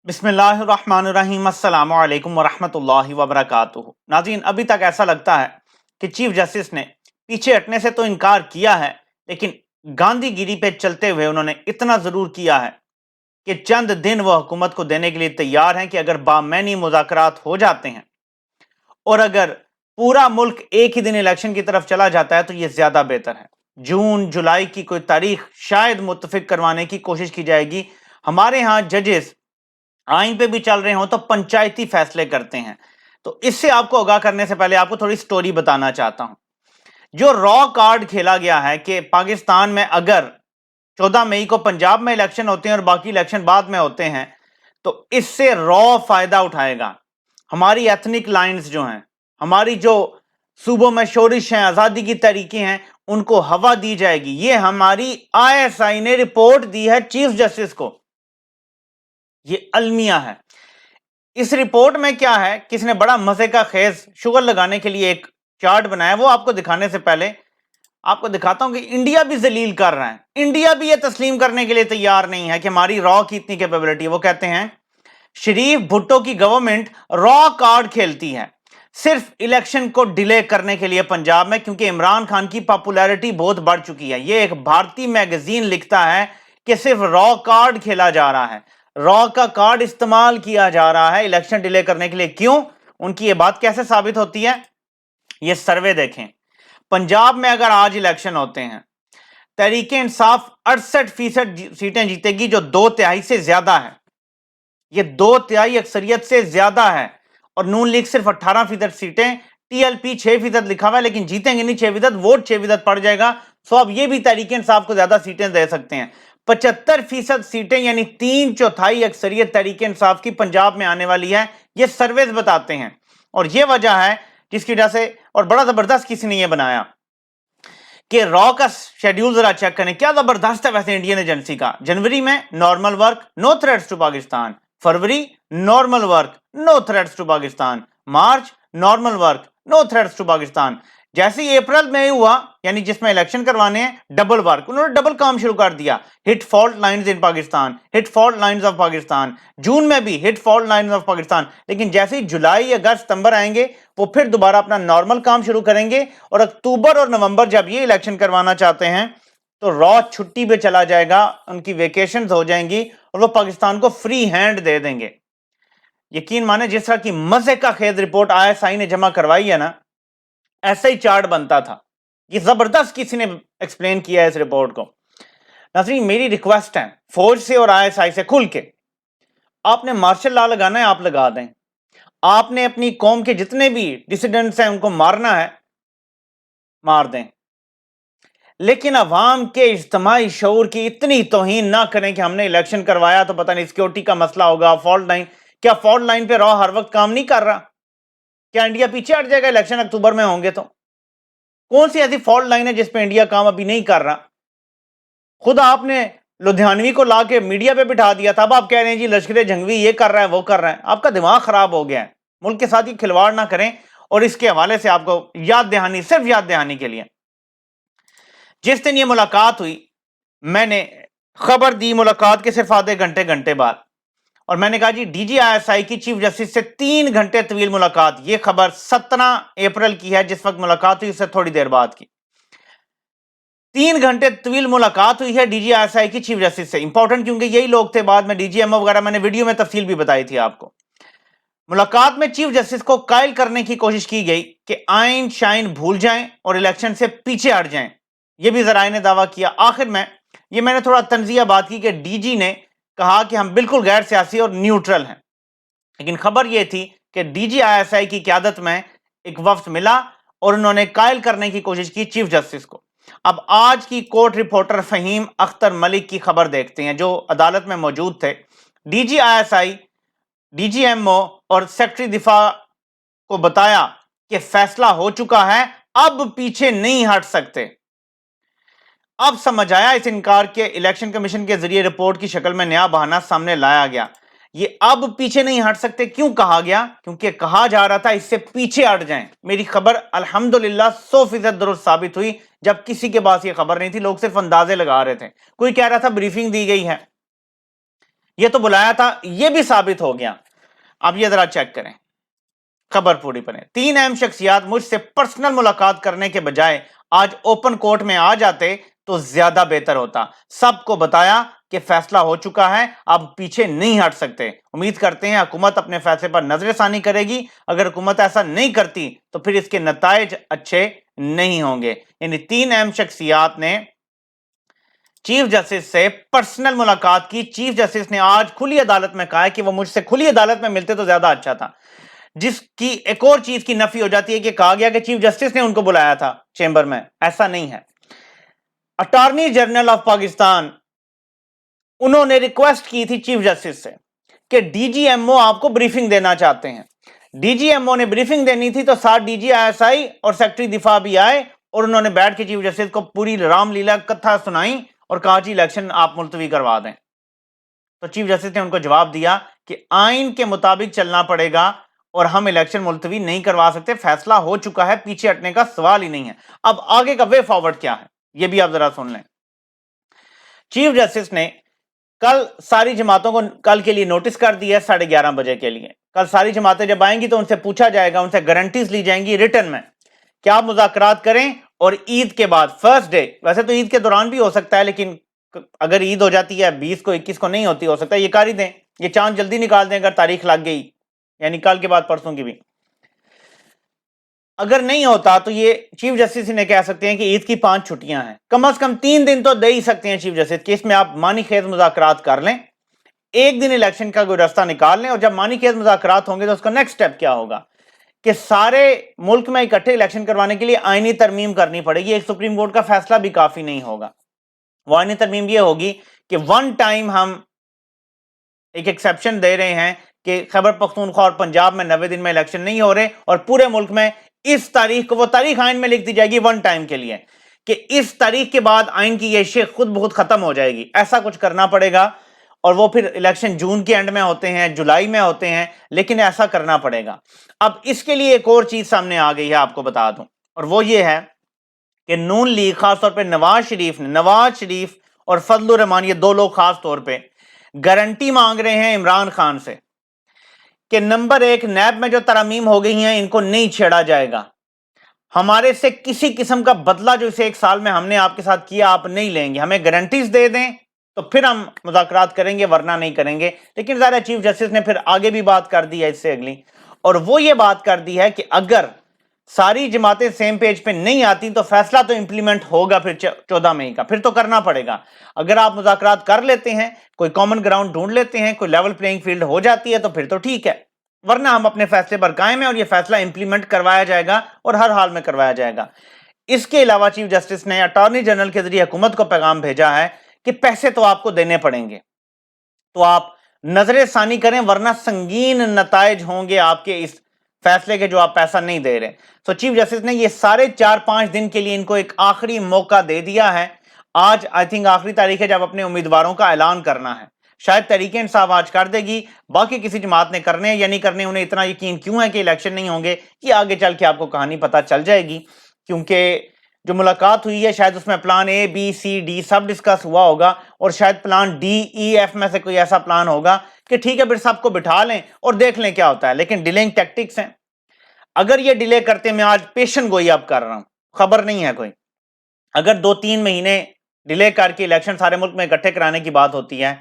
बिस्मिल्लाहिर्रहमानिर्रहीम अस्सलाम वालेकुम वरहमतुल्लाहि वबरकातुहू। नाज़रीन, अभी तक ऐसा लगता है कि चीफ जस्टिस ने पीछे हटने से तो इनकार किया है, लेकिन गांधीगिरी पे चलते हुए उन्होंने इतना ज़रूर किया है कि चंद दिन वो हुकूमत को देने के लिए तैयार हैं कि अगर बामैनी मुज़ाकरात हो जाते हैं और अगर पूरा मुल्क एक ही दिन इलेक्शन की तरफ चला जाता है तो ये ज़्यादा बेहतर है। जून जुलाई की कोई तारीख शायद मुत्तफिक करवाने की कोशिश की जाएगी। हमारे यहाँ जजेस आइन पे भी चल रहे हो तो पंचायती फैसले करते हैं। तो इससे आपको आगाह करने से पहले आपको थोड़ी स्टोरी बताना चाहता हूं। जो रॉ कार्ड खेला गया है कि पाकिस्तान में अगर 14 मई को पंजाब में इलेक्शन होते हैं और बाकी इलेक्शन बाद में होते हैं तो इससे रॉ फायदा उठाएगा। हमारी एथनिक लाइंस जो हैं, हमारी जो सूबों में शोरिश हैं, आजादी की तरीके हैं, उनको हवा दी जाएगी। ये हमारी आईएसआई ने रिपोर्ट दी है चीफ जस्टिस को। ये अलमिया है। इस रिपोर्ट में क्या है, किसने बड़ा मजे का खेज शुगर लगाने के लिए एक चार्ट बनाया, वो आपको दिखाने से पहले आपको दिखाता हूं कि इंडिया भी जलील कर रहा है। इंडिया भी ये तस्लीम करने के लिए तैयार नहीं है कि हमारी रॉ की इतनी कैपेबिलिटी। वो कहते हैं शरीफ भुट्टो की गवर्नमेंट रॉ कार्ड खेलती है सिर्फ इलेक्शन को डिले करने के लिए पंजाब में, क्योंकि इमरान खान की पॉपुलैरिटी बहुत बढ़ चुकी है। ये एक भारतीय मैगजीन लिखता है कि सिर्फ रॉ कार्ड खेला जा रहा है, रॉ का कार्ड इस्तेमाल किया जा रहा है इलेक्शन डिले करने के लिए। क्यों? उनकी ये बात कैसे साबित होती है? ये सर्वे देखें। पंजाब में अगर आज इलेक्शन होते हैं, तहरीके इंसाफ 68% सीटें जीतेगी, जो 2/3 से ज्यादा है। ये 2/3 अक्सरियत से ज्यादा है। और नून लीग सिर्फ 18% सीटें, टीएलपी 6% लिखा हुआ है, लेकिन जीतेंगे नहीं 6%, वोट 6% पड़ जाएगा। सो अब ये भी तहरीके इंसाफ को ज्यादा सीटें दे सकते हैं। 75% सीटें यानी 3/4 अक्सरियत तहरीके इंसाफ की पंजाब में आने वाली है, ये सर्वेज बताते हैं। और ये वजह है जिसकी वजह से, और बड़ा जबरदस्त किसी ने ये बनाया कि रॉ का शेड्यूल जरा चेक करें, क्या जबरदस्त है वैसे इंडियन एजेंसी का। जनवरी में normal work, no threats to Pakistan. फरवरी normal work, no threats to Pakistan. मार्च normal work, no threats to Pakistan. जैसे ही अप्रैल में हुआ, यानी जिसमें इलेक्शन करवाने हैं, डबल वर्क, उन्होंने डबल काम शुरू कर दिया। Hit fault lines in Pakistan, hit fault lines of Pakistan. जून में भी hit fault lines of Pakistan. लेकिन जैसे ही जुलाई अगस्त सितंबर आएंगे, वो फिर दोबारा अपना नॉर्मल काम शुरू करेंगे। और अक्टूबर और नवंबर जब ये इलेक्शन करवाना चाहते हैं तो रॉ छुट्टी पे चला जाएगा, उनकी वेकेशंस हो जाएंगी और वो पाकिस्तान को फ्री हैंड दे देंगे। यकीन माने, जिस तरह की मजे का खेद रिपोर्ट आईएसआई ने जमा करवाई है ना, ऐसा ही चार्ट बनता था। ये जबरदस्त किसी ने एक्सप्लेन किया है इस रिपोर्ट को। नाज़रीन, मेरी रिक्वेस्ट है फौज से और आईएसआई से, खुल के आपने मार्शल लॉ लगाना है, आप लगा दें। आपने अपनी कौम के जितने भी डिसिडेंट्स हैं उनको मारना है, मार दें। लेकिन अवाम के इज्तिमाई शऊर की इतनी तौहीन ना करें कि हमने इलेक्शन करवाया तो पता नहीं सिक्योरिटी का मसला होगा, फॉल्ट लाइन। क्या फॉल्ट लाइन पे रॉ हर वक्त काम नहीं कर रहा? क्या इंडिया पीछे हट जाएगा इलेक्शन अक्टूबर में होंगे तो? कौन सी ऐसी फॉल्ट लाइन है जिसपे इंडिया काम अभी नहीं कर रहा? खुद आपने लुधियानवी को ला के मीडिया पे बिठा दिया था, अब आप कह रहे हैं जी लश्कर जंगवी ये कर रहा है वो कर रहा है। आपका दिमाग खराब हो गया है। मुल्क के साथ ये खिलवाड़ ना करें। और इसके हवाले से आपको याद दहानी, सिर्फ याद दहानी के लिए, जिस दिन ये मुलाकात हुई, मैंने खबर दी मुलाकात के सिर्फ आधे घंटे बाद, और मैंने कहा जी डीजीआईएसआई की चीफ जस्टिस से 3 घंटे तवील मुलाकात। ये खबर 17 अप्रैल की है, जिस वक्त मुलाकात हुई उससे थोड़ी देर बाद की। 3 घंटे तवील मुलाकात हुई है डीजीआईएसआई की चीफ जस्टिस से। इंपॉर्टेंट क्योंकि यही लोग थे, बाद में डीजीएमओ वगैरह, मैंने वीडियो में तफसील भी बताई थी आपको। मुलाकात में चीफ जस्टिस को कायल करने की कोशिश की गई कि आइन शाइन भूल जाएं और इलेक्शन से पीछे हट जाएं। यह भी जराए ने दावा किया। आखिर में ये मैंने थोड़ा तंजिया बात की कि डीजी ने कहा कि हम बिल्कुल गैर सियासी और न्यूट्रल हैं। लेकिन खबर यह थी कि डीजीआईएसआई की क़यादत में एक वफ्द मिला और उन्होंने कायल करने की कोशिश की चीफ जस्टिस को। अब आज की कोर्ट रिपोर्टर फहीम अख्तर मलिक की खबर देखते हैं, जो अदालत में मौजूद थे। डीजीआईएसआई, डीजीएमओ और सेक्रेटरी दिफा को बताया कि फैसला हो चुका है, अब पीछे नहीं हट सकते। अब समझ आया इस इनकार के इलेक्शन कमीशन के जरिए रिपोर्ट की शक्ल में नया बहाना सामने लाया गया। ये अब पीछे नहीं हट सकते क्यों कहा गया? क्योंकि कहा जा रहा था इससे पीछे हट जाएं। मेरी खबर अल्हम्दुलिल्लाह 100% दुरुस्त साबित हुई। जब किसी के पास ये खबर नहीं थी, लोग सिर्फ अंदाजे लगा रहे थे। कोई कह रहा था ब्रीफिंग दी गई है, یہ تو بلایا تھا، یہ بھی ثابت ہو گیا۔ اب یہ ذرا چیک کریں، خبر پوری پڑھیں۔ 3 اہم شخصیات مجھ سے پرسنل ملاقات کرنے کے بجائے آج اوپن کورٹ میں آ جاتے تو زیادہ بہتر ہوتا۔ سب کو بتایا کہ فیصلہ ہو چکا ہے، اب پیچھے نہیں ہٹ سکتے۔ امید کرتے ہیں حکومت اپنے فیصلے پر نظر ثانی کرے گی۔ اگر حکومت ایسا نہیں کرتی تو پھر اس کے نتائج اچھے نہیں ہوں گے۔ یعنی 3 اہم شخصیات نے چیف جسٹس سے پرسنل ملاقات کی۔ چیف جسٹس نے آج کھلی عدالت میں کہا ہے کہ وہ مجھ سے کھلی عدالت میں ملتے تو زیادہ اچھا تھا، جس کی ایک اور چیز کی نفی ہو جاتی ہے کہ کہا گیا کہ چیف جسٹس نے ان کو بلایا تھا چیمبر میں، ایسا نہیں ہے۔ اٹارنی جنرل آف پاکستان انہوں نے ریکویسٹ کی تھی چیف جسٹس سے کہ ڈی جی ایم او آپ کو بریفنگ دینا چاہتے ہیں۔ ڈی جی ایم او نے بریفنگ دینی تھی تو 7 D G I S I اور سیکرٹری دفاع بھی آئے اور انہوں نے بیٹھ کے چیف جسٹس کو پوری رام لیلا کتھا سنائی اور کہا جی الیکشن آپ ملتوی کروا دیں۔ تو چیف جسٹس نے ان کو جواب دیا کہ آئین کے مطابق چلنا پڑے گا اور ہم الیکشن ملتوی نہیں کروا سکتے، فیصلہ ہو چکا ہے، پیچھے ہٹنے کا سوال ہی نہیں ہے۔ اب آگے کا وے فارورڈ کیا ہے یہ بھی آپ ذرا سن لیں۔ چیف جسٹس نے کل ساری جماعتوں کو کل کے لیے نوٹس کر دیا ہے 11:30 بجے کے لیے۔ کل ساری جماعتیں جب آئیں گی تو ان سے پوچھا جائے گا، ان سے گارنٹیز لی جائیں گی ریٹن میں کہ آپ مذاکرات کریں اور عید کے بعد فرسٹ ڈے، ویسے تو عید کے دوران بھی ہو سکتا ہے لیکن اگر عید ہو جاتی ہے 20 کو 21 کو نہیں ہوتی، ہو سکتا ہے یہ کر ہی دیں، یہ چاند جلدی نکال دیں اگر تاریخ لگ گئی، یعنی کل کے بعد پرسوں کی بھی۔ اگر نہیں ہوتا تو یہ چیف جسٹس نے کہہ سکتے ہیں کہ عید کی 5 چھٹیاں ہیں، کم از کم 3 دن تو دے ہی سکتے ہیں چیف جسٹس کہ اس میں آپ معنی خیز مذاکرات کر لیں، ایک دن الیکشن کا کوئی راستہ نکال لیں، اور جب معنی خیز مذاکرات ہوں گے تو اس کا نیکسٹ سٹیپ کیا ہوگا کہ سارے ملک میں اکٹھے الیکشن کروانے کے لیے آئینی ترمیم کرنی پڑے گی۔ ایک سپریم کورٹ کا فیصلہ بھی کافی نہیں ہوگا۔ وہ آئینی ترمیم یہ ہوگی کہ ون ٹائم ہم ایک ایکسیپشن دے رہے ہیں کہ خیبر پختونخوا اور پنجاب میں 90 دن میں الیکشن نہیں ہو رہے، اور پورے ملک میں اس تاریخ کو، وہ تاریخ آئین میں لکھ دی جائے گی ون ٹائم کے لیے کہ اس تاریخ کے بعد آئین کی یہ شق خود بخود ختم ہو جائے گی۔ ایسا کچھ کرنا پڑے گا، اور وہ پھر الیکشن جون کے اینڈ میں ہوتے ہیں، جولائی میں ہوتے ہیں، لیکن ایسا کرنا پڑے گا۔ اب اس کے لیے ایک اور چیز سامنے آ گئی ہے، آپ کو بتا دوں، اور وہ یہ ہے کہ نون لیگ خاص طور پہ نواز شریف اور فضل الرحمان، یہ 2 لوگ خاص طور پہ گارنٹی مانگ رہے ہیں عمران خان سے کہ نمبر 1 نیب میں جو ترامیم ہو گئی ہیں ان کو نہیں چھیڑا جائے گا، ہمارے سے کسی قسم کا بدلہ جو اسے 1 سال میں ہم نے آپ کے ساتھ کیا آپ نہیں لیں گے، ہمیں گارنٹیز دے دیں تو پھر ہم مذاکرات کریں گے، ورنہ نہیں کریں گے۔ لیکن ظاہر ہے چیف جسٹس نے پھر آگے بھی بات کر دی ہے اس سے اگلی، اور وہ یہ بات کر دی ہے کہ اگر ساری جماعتیں سیم پیج پہ نہیں آتی تو فیصلہ تو امپلیمنٹ ہوگا پھر 14 مئی کا، پھر تو کرنا پڑے گا۔ اگر آپ مذاکرات کر لیتے ہیں، کوئی کامن گراؤنڈ ڈھونڈ لیتے ہیں، کوئی لیول پلینگ فیلڈ ہو جاتی ہے تو پھر تو ٹھیک ہے، ورنہ ہم اپنے فیصلے پر قائم ہیں اور یہ فیصلہ امپلیمنٹ کروایا جائے گا اور ہر حال میں کروایا جائے گا۔ اس کے علاوہ چیف جسٹس نے اٹارنی جنرل کے ذریعے حکومت کو پیغام بھیجا ہے کہ پیسے تو آپ کو دینے پڑیں گے، تو آپ نظر ثانی کریں ورنہ سنگین نتائج ہوں گے آپ کے اس فیصلے کے جو آپ پیسہ نہیں دے رہے۔ تو چیف جسٹس نے یہ سارے 4-5 دن کے لیے ان کو ایک آخری موقع دے دیا ہے۔ آج آئی تھنک آخری تاریخ ہے جب اپنے امیدواروں کا اعلان کرنا ہے، شاید تحریک انصاف آج کر دے گی، باقی کسی جماعت نے کرنے یا نہیں کرنے، انہیں اتنا یقین کیوں ہے کہ الیکشن نہیں ہوں گے، یہ آگے چل کے آپ کو کہانی پتہ چل جائے گی، کیونکہ جو ملاقات ہوئی ہے شاید اس میں پلان اے بی سی ڈی سب ڈسکس ہوا ہوگا، اور شاید پلان ڈی ای ایف میں سے کوئی ایسا پلان ہوگا کہ ٹھیک ہے پھر سب کو بٹھا لیں اور دیکھ لیں کیا ہوتا ہے، لیکن ڈیلنگ ٹیکٹکس ہیں۔ اگر یہ ڈیلے کرتے، میں آج پیشن گوئی اب کر رہا ہوں، خبر نہیں ہے کوئی، اگر 2-3 مہینے ڈیلے کر کے الیکشن سارے ملک میں اکٹھے کرانے کی بات ہوتی ہے،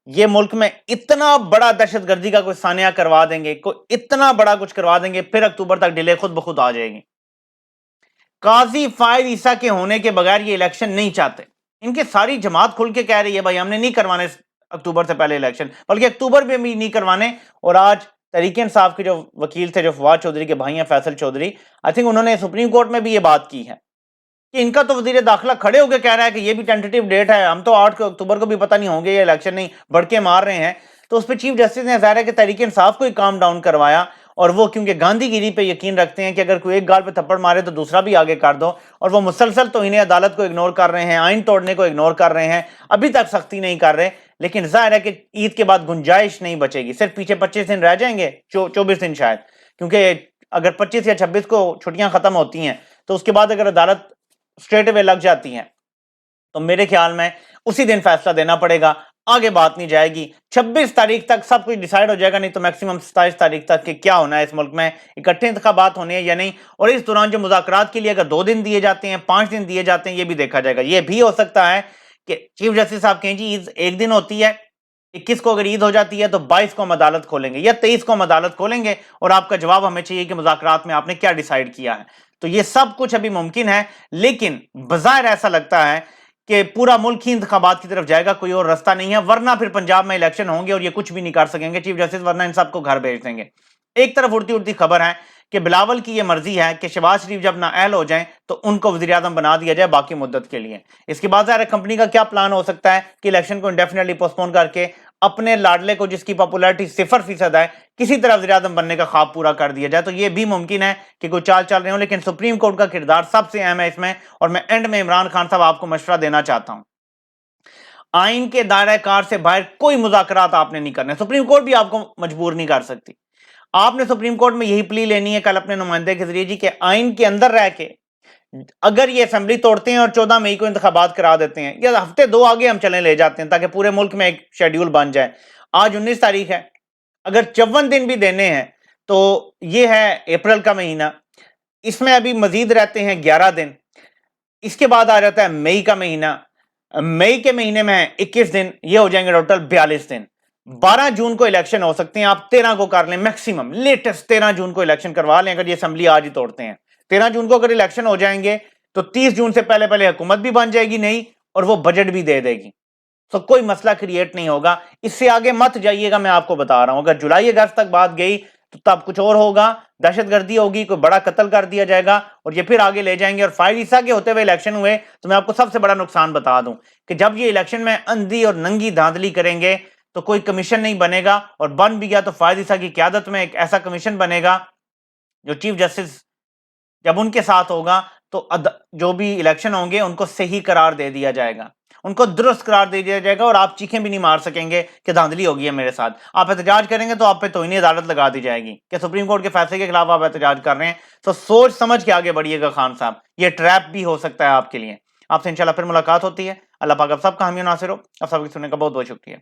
یہ ملک میں اتنا بڑا دہشت گردی کا کوئی سانحہ کروا دیں گے، کوئی اتنا بڑا کچھ کروا دیں گے، پھر اکتوبر تک ڈیلے خود بخود آ جائے گی۔ قاضی فائد عیسیٰ کے ہونے کے بغیر یہ الیکشن نہیں چاہتے، ان کی ساری جماعت کھل کے کہہ رہی ہے بھائی ہم نے نہیں کروانے اکتوبر سے پہلے الیکشن، بلکہ اکتوبر میں بھی نہیں کروانے۔ اور آج تحریک انصاف کے جو وکیل تھے، جو فواد چودھری کے بھائی ہیں فیصل چودھری، آئی تھنک انہوں نے سپریم کورٹ میں بھی یہ بات کی ہے کہ ان کا تو وزیر داخلہ کھڑے ہو کے کہہ رہا ہے کہ یہ بھی ٹینٹیٹیو ڈیٹ ہے، ہم تو 8 اکتوبر کو بھی پتہ نہیں ہوں گے یہ الیکشن نہیں، بڑکے مار رہے ہیں۔ تو اس پہ چیف جسٹس نے ظاہر ہے کہ تحریک انصاف کو ہی کام ڈاؤن کروایا، اور وہ کیونکہ گاندھی گیری پہ یقین رکھتے ہیں کہ اگر کوئی ایک گال پہ تھپڑ مارے تو دوسرا بھی آگے کر دو، اور وہ مسلسل تو انہیں عدالت کو اگنور کر رہے ہیں، آئین توڑنے کو اگنور کر رہے ہیں، ابھی تک سختی نہیں کر رہے، لیکن ظاہر ہے کہ عید کے بعد گنجائش نہیں بچے گی، صرف پیچھے 25 دن رہ جائیں گے، 24 دن شاید، کیونکہ اگر 25 یا 26 کو چھٹیاں ختم ہوتی ہیں تو اس کے بعد اگر عدالت اسٹریٹ اوے لگ جاتی ہیں تو میرے خیال میں اسی دن فیصلہ دینا پڑے گا۔ आगे बात नहीं जाएगी। 26 तारीख तक सब कुछ डिसाइड हो जाएगा, नहीं तो मैक्सिमम 27 तारीख तक कि क्या होना है इस मुल्क में, इकट्ठे इंतखाबात होने हैं या नहीं। और इस दौरान जो मुज़ाकरात के लिए अगर 2 दिन दिए जाते हैं, 5 दिन दिए जाते हैं, ये भी देखा जाएगा। ये भी हो सकता है कि चीफ जस्टिस साहब कहें जी ईद एक दिन होती है, 21 को अगर ईद हो जाती है तो 22 को हम अदालत खोलेंगे या 23 को हम अदालत खोलेंगे और आपका जवाब हमें चाहिए कि मुज़ाकरात में आपने क्या डिसाइड किया है। तो ये सब कुछ अभी मुमकिन है, लेकिन बज़ाहिर ऐसा लगता है कि पूरा मुल्क ही इंतखाबात की तरफ जाएगा, कोई और रास्ता नहीं है, वरना फिर पंजाब में इलेक्शन होंगे और ये कुछ भी नहीं कर सकेंगे चीफ जस्टिस, वरना इन सबको घर भेज देंगे। एक तरफ उड़ती उड़ती खबर है कि बिलावल की ये मर्जी है कि शहबाज शरीफ जब नाअहल हो जाएं तो उनको वज़ीर आज़म बना दिया जाए बाकी मुद्दत के लिए। इसके बाद ज़ाहिर है कंपनी का क्या प्लान हो सकता है कि इलेक्शन को इंडेफिनेटली पोस्टपोन करके अपने लाडले को, जिसकी पॉपुलैरिटी 0% है, किसी तरह वज़ीर आज़म बनने का ख्वाब पूरा कर दिया जाए। तो ये भी मुमकिन है कि कोई चाल चल रहे हो, लेकिन सुप्रीम कोर्ट का किरदार सबसे अहम है इसमें। और मैं एंड में इमरान खान साहब आपको मशवरा देना चाहता हूं, आइन के दायरा कार से बाहर कोई मुज़ाकरात आपने नहीं करने, सुप्रीम कोर्ट भी आपको मजबूर नहीं कर सकती। आपने सुप्रीम कोर्ट में यही प्ली लेनी है कल अपने नुमाइंदे के जरिए जी कि आइन के अंदर रह के अगर ये असेंबली तोड़ते हैं और 14 मई को इंतखाबात करा देते हैं या हफ्ते 2 आगे हम चले ले जाते हैं ताकि पूरे मुल्क में एक शेड्यूल बन जाए। आज 19 तारीख है, अगर 54 दिन भी देने हैं तो ये है अप्रैल का महीना, इसमें अभी मजीद रहते हैं 11 दिन, इसके बाद आ जाता है मई का महीना, मई के महीने में 21 दिन, ये हो जाएंगे टोटल 42 दिन। 12 जून को इलेक्शन हो सकते हैं, आप 13 को कर लें, मैक्सिमम लेटेस्ट 13 जून को इलेक्शन करवा लें अगर ये असेंबली आज ही तोड़ते हैं। 13 जून को अगर इलेक्शन हो जाएंगे तो 30 जून से पहले पहले हुकूमत भी बन जाएगी नई और वो बजट भी दे देगी, तो कोई मसला क्रिएट नहीं होगा। इससे आगे मत जाइएगा, मैं आपको बता रहा हूं। अगर जुलाई अगस्त तक बात गई तो तब कुछ और होगा, दहशतगर्दी होगी, कोई बड़ा कत्ल कर दिया जाएगा और ये फिर आगे ले जाएंगे। और फायरिसा के होते हुए इलेक्शन हुए तो मैं आपको सबसे बड़ा नुकसान बता दूं कि जब ये इलेक्शन में अंधी और नंगी धांधली करेंगे तो कोई कमीशन नहीं बनेगा, और बन भी गया तो फायरिसा की क्यादत में एक ऐसा कमीशन बनेगा जो चीफ जस्टिस जब उनके साथ होगा तो जो भी इलेक्शन होंगे उनको सही करार दे दिया जाएगा, उनको दुरुस्त करार दे दिया जाएगा और आप चीखें भी नहीं मार सकेंगे कि धांधली होगी है मेरे साथ। आप एहतजाज करेंगे तो आप पे तौहीन अदालत लगा दी जाएगी कि सुप्रीम कोर्ट के फैसले के खिलाफ आप एहतजाज कर रहे हैं। तो सोच समझ के आगे बढ़िएगा खान साहब, ये ट्रैप भी हो सकता है आपके लिए। आपसे इंशाल्लाह फिर मुलाकात होती है। अल्लाह पाक आप सबका हामी नासिर हो। आप सबकी सुनने का बहुत बहुत शुक्रिया।